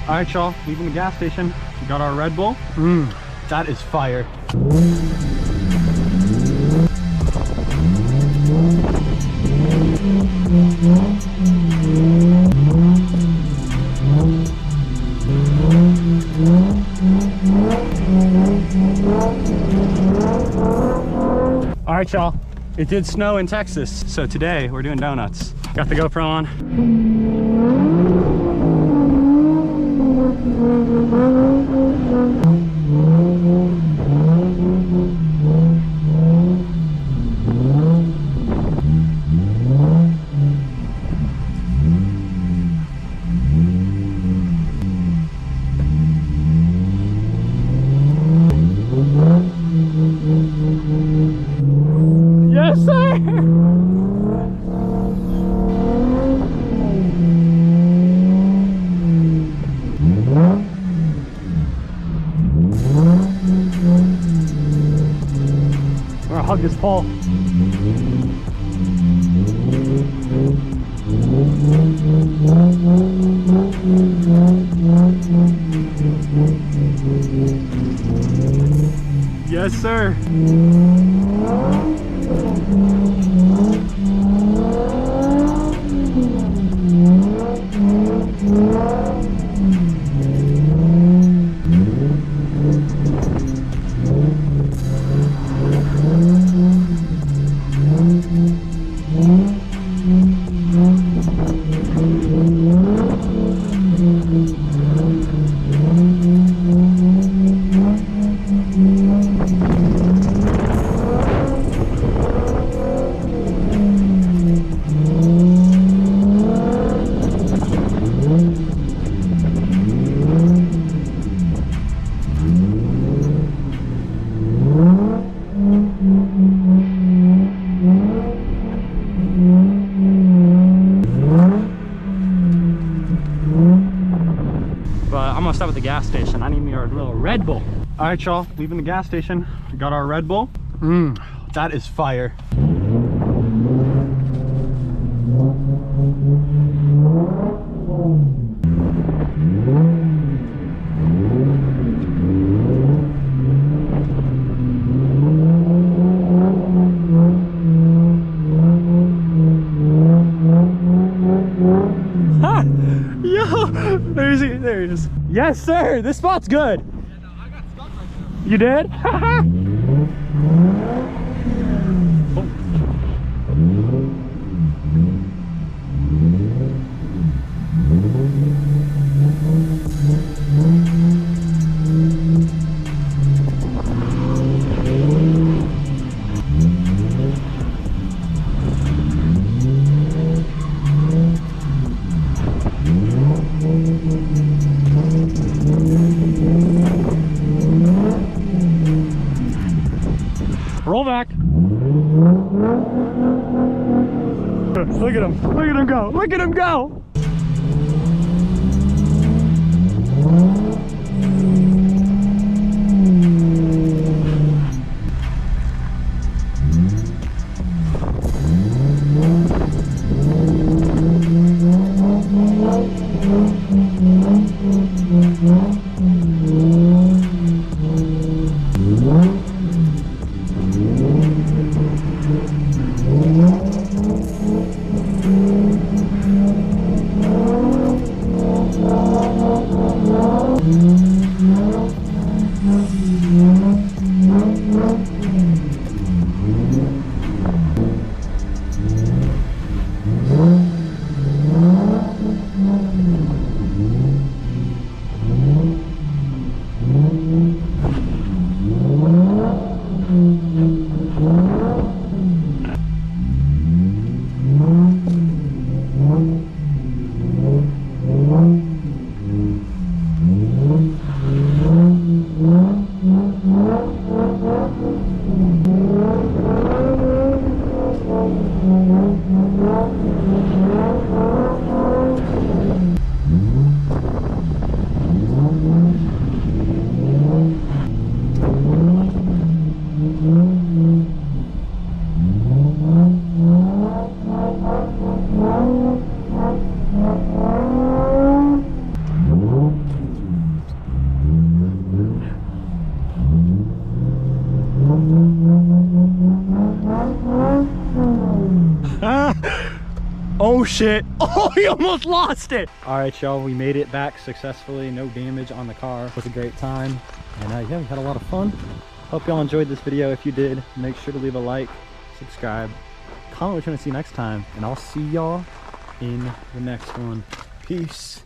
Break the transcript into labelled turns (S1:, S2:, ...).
S1: All right, y'all, leaving the gas station. We got our Red Bull. That is fire. All right, y'all, it did snow in Texas, so today we're doing donuts. Got the GoPro on. Yes, sir! I'm gonna hug this pole. Yes, sir. I'm gonna stop at the gas station. I need me our little Red Bull. All right, y'all, leaving the gas station. We got our Red Bull. That is fire. Yo, there he is. Yes, sir. This spot's good.
S2: Yeah, no, I got stuck right there.
S1: You did? Roll back. Look at him. Look at him go. Look at him go. Oh shit. Oh, he almost lost it. All right, y'all, we made it back successfully. No damage on the car. It was a great time. And yeah, we had a lot of fun. Hope y'all enjoyed this video. If you did, make sure to leave a like, subscribe, comment what you want to see next time. And I'll see y'all in the next one. Peace.